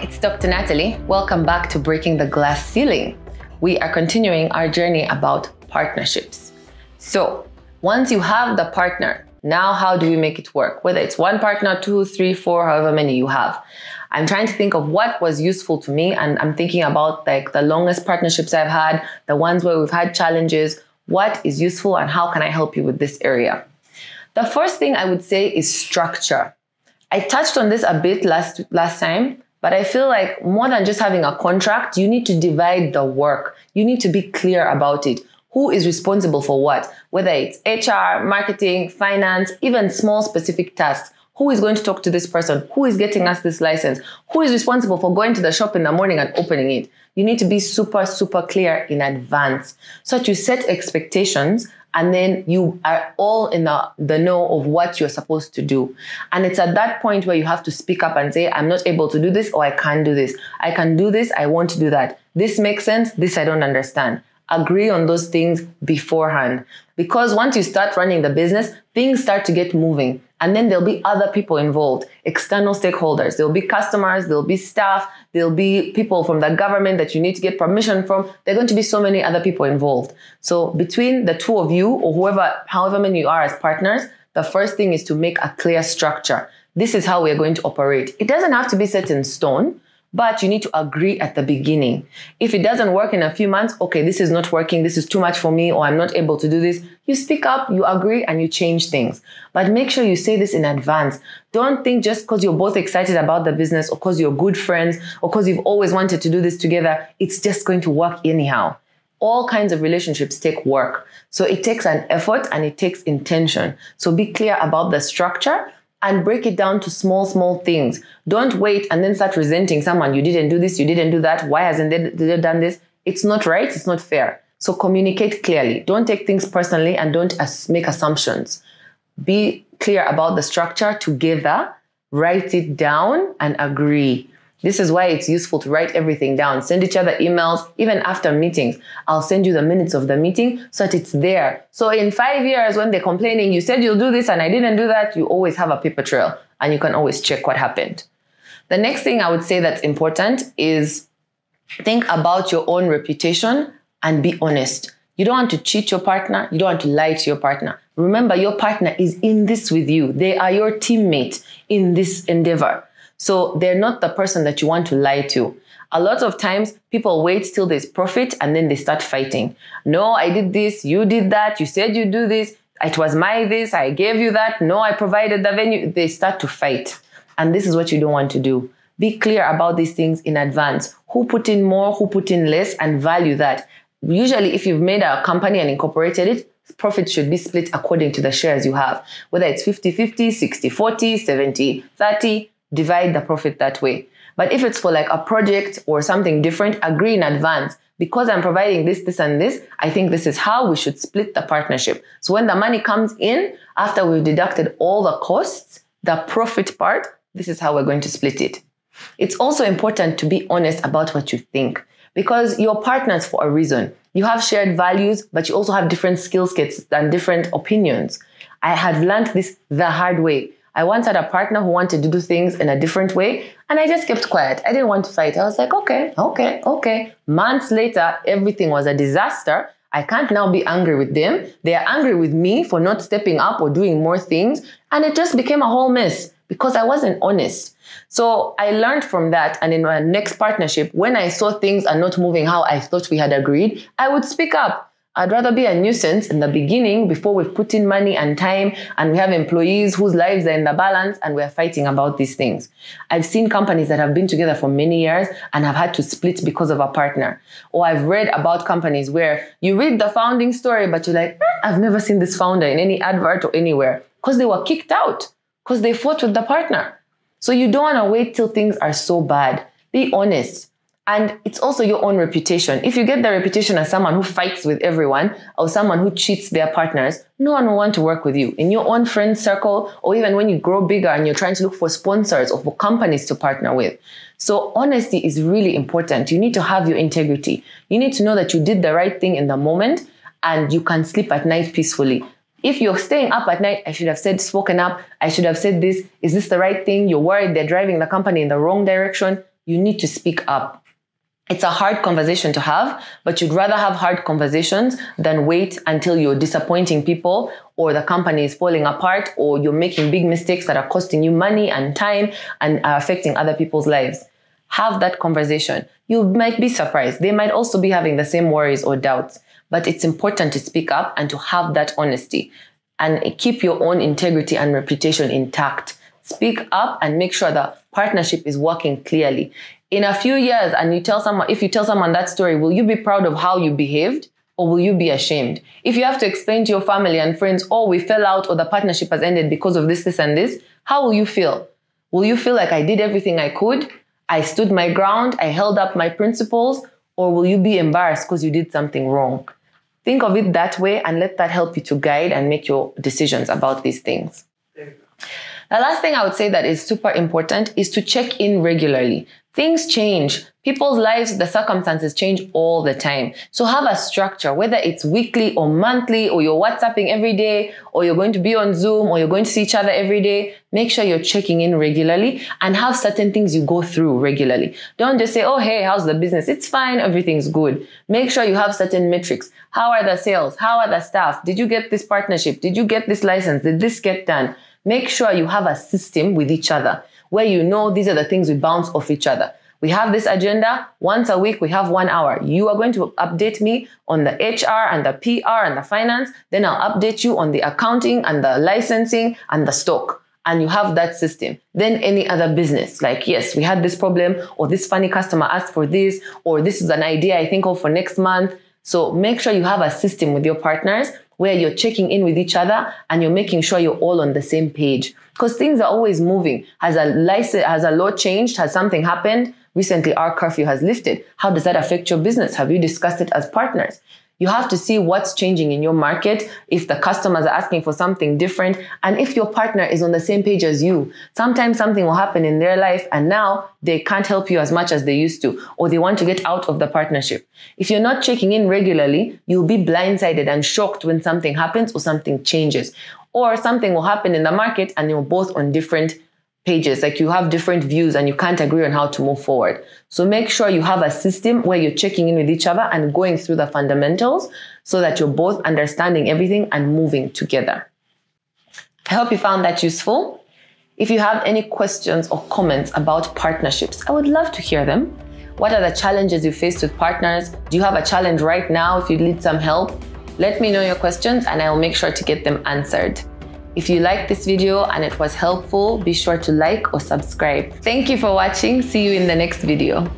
it's Dr. Natalie. Welcome back to Breaking the Glass Ceiling. We are continuing our journey about partnerships. So once you have the partner, now how do we make it work? Whether it's one partner, 2, 3, 4, however many you have. I'm trying to think of what was useful to me, and I'm thinking about like the longest partnerships I've had, the ones where we've had challenges. What is useful and how can I help you with this area? The first thing I would say is structure. I touched on this a bit last time, but I feel like more than just having a contract, you need to divide the work. You need to be clear about it. Who is responsible for what? Whether it's HR, marketing, finance, even small specific tasks. Who is going to talk to this person? Who is getting us this license? Who is responsible for going to the shop in the morning and opening it? You need to be super, super clear in advance so that you set expectations and then you are all in the know of what you're supposed to do. And it's at that point where you have to speak up and say, I'm not able to do this, or I can't do this. I can do this, I want to do that. This makes sense, this I don't understand. Agree on those things beforehand. Because once you start running the business, things start to get moving. And then there'll be other people involved, external stakeholders. There'll be customers, there'll be staff, there'll be people from the government that you need to get permission from. There are going to be so many other people involved. So between the two of you or however many you are as partners, the first thing is to make a clear structure. This is how we're going to operate. It doesn't have to be set in stone, but you need to agree at the beginning. If it doesn't work in a few months, okay, this is not working, this is too much for me, or I'm not able to do this. You speak up, you agree, and you change things. But make sure you say this in advance. Don't think just because you're both excited about the business, or because you're good friends, or because you've always wanted to do this together, it's just going to work anyhow. All kinds of relationships take work. So it takes an effort and it takes intention. So be clear about the structure and break it down to small things. Don't wait and then start resenting someone. You didn't do this, you didn't do that. Why hasn't they done this? It's not right, it's not fair. So communicate clearly. Don't take things personally and don't make assumptions. Be clear about the structure together, write it down and agree. This is why it's useful to write everything down. Send each other emails, even after meetings. I'll send you the minutes of the meeting so that it's there. So in 5 years, when they're complaining, you said you'll do this and I didn't do that, you always have a paper trail and you can always check what happened. The next thing I would say that's important is think about your own reputation and be honest. You don't want to cheat your partner. You don't want to lie to your partner. Remember, your partner is in this with you. They are your teammate in this endeavor. So they're not the person that you want to lie to. A lot of times people wait till there's profit and then they start fighting. No, I did this, you did that, you said you do this, it was my this, I gave you that, no, I provided the venue. They start to fight. And this is what you don't want to do. Be clear about these things in advance. Who put in more, who put in less, and value that. Usually if you've made a company and incorporated it, profit should be split according to the shares you have. Whether it's 50-50, 60-40, 70-30, divide the profit that way. But if it's for like a project or something different, agree in advance. Because I'm providing this, this, and this, I think this is how we should split the partnership. So when the money comes in, after we've deducted all the costs, the profit part, this is how we're going to split it. It's also important to be honest about what you think, because you're partners for a reason. You have shared values, but you also have different skill sets and different opinions. I had learned this the hard way. I once had a partner who wanted to do things in a different way, and I just kept quiet. I didn't want to fight. I was like, okay. Months later, everything was a disaster. I can't now be angry with them. They are angry with me for not stepping up or doing more things. And it just became a whole mess because I wasn't honest. So I learned from that. And in my next partnership, when I saw things are not moving how I thought we had agreed, I would speak up. I'd rather be a nuisance in the beginning before we've put in money and time and we have employees whose lives are in the balance and we're fighting about these things. I've seen companies that have been together for many years and have had to split because of a partner. Or I've read about companies where you read the founding story, but you're like, I've never seen this founder in any advert or anywhere, because they were kicked out because they fought with the partner. So you don't want to wait till things are so bad. Be honest. And it's also your own reputation. If you get the reputation as someone who fights with everyone or someone who cheats their partners, no one will want to work with you in your own friend circle, or even when you grow bigger and you're trying to look for sponsors or for companies to partner with. So honesty is really important. You need to have your integrity. You need to know that you did the right thing in the moment and you can sleep at night peacefully. If you're staying up at night, I should have spoken up. I should have said this. Is this the right thing? You're worried they're driving the company in the wrong direction. you need to speak up. It's a hard conversation to have, but you'd rather have hard conversations than wait until you're disappointing people or the company is falling apart or you're making big mistakes that are costing you money and time and are affecting other people's lives. Have that conversation. You might be surprised. They might also be having the same worries or doubts, but it's important to speak up and to have that honesty and keep your own integrity and reputation intact. Speak up and make sure the partnership is working clearly. In a few years, and if you tell someone that story, will you be proud of how you behaved or will you be ashamed? If you have to explain to your family and friends, oh, we fell out or the partnership has ended because of this, this, and this, how will you feel? Will you feel like I did everything I could? I stood my ground, I held up my principles, or will you be embarrassed because you did something wrong? Think of it that way and let that help you to guide and make your decisions about these things. The last thing I would say that is super important is to check in regularly. Things change. People's lives, the circumstances change all the time. So have a structure, whether it's weekly or monthly, or you're WhatsApping every day, or you're going to be on Zoom, or you're going to see each other every day. Make sure you're checking in regularly and have certain things you go through regularly. Don't just say, oh, hey, how's the business? It's fine. Everything's good. Make sure you have certain metrics. How are the sales? How are the staff? Did you get this partnership? Did you get this license? Did this get done? Make sure you have a system with each other where you know these are the things we bounce off each other. We have this agenda. Once a week, we have 1 hour. You are going to update me on the HR and the PR and the finance. Then I'll update you on the accounting and the licensing and the stock. And you have that system. Then any other business, like, yes, we had this problem, or this funny customer asked for this, or this is an idea I think of for next month. So make sure you have a system with your partners where you're checking in with each other and you're making sure you're all on the same page. Because things are always moving. Has a law changed? Has something happened? Recently, our curfew has lifted. How does that affect your business? Have you discussed it as partners? You have to see what's changing in your market, if the customers are asking for something different, and if your partner is on the same page as you. Sometimes something will happen in their life and now they can't help you as much as they used to, or they want to get out of the partnership. If you're not checking in regularly, you'll be blindsided and shocked when something happens or something changes. Or something will happen in the market and you're both on different pages, like you have different views and you can't agree on how to move forward. So make sure you have a system where you're checking in with each other and going through the fundamentals so that you're both understanding everything and moving together. I hope you found that useful. If you have any questions or comments about partnerships, I would love to hear them. What are the challenges you faced with partners? Do you have a challenge right now? If you need some help, let me know your questions and I will make sure to get them answered. If you liked this video and it was helpful, be sure to like or subscribe. Thank you for watching. See you in the next video.